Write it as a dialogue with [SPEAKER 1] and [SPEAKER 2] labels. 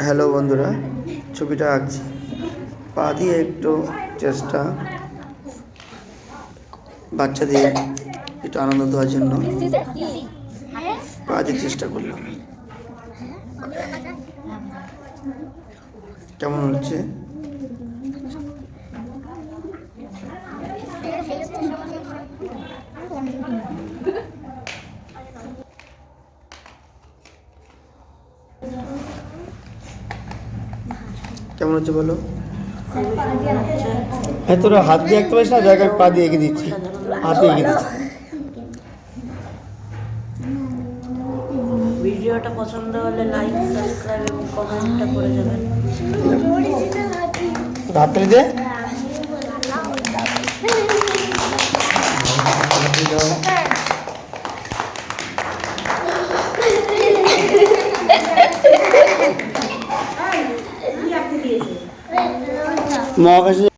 [SPEAKER 1] Hello বন্ধুরা, ছবিটা আঁকছি। পা দিয়ে একটু চেষ্টা, বাচ্চাদের একটু আনন্দ দেওয়ার জন্য পা দিয়ে চেষ্টা করলাম। কেমন হচ্ছে? কেমন হচ্ছে বলো? হ্যাঁ, তোরা হাত দিয়ে আঁকতে পারিস না, জায়গায় পা দিয়ে এঁকে দিচ্ছি, হাতে এঁকে দিচ্ছি।
[SPEAKER 2] ভিডিওটা পছন্দ হলে লাইক, সাবস্ক্রাইব এবং কমেন্টটা করে যাবেন।
[SPEAKER 1] হাততালি দে। মহাকাশে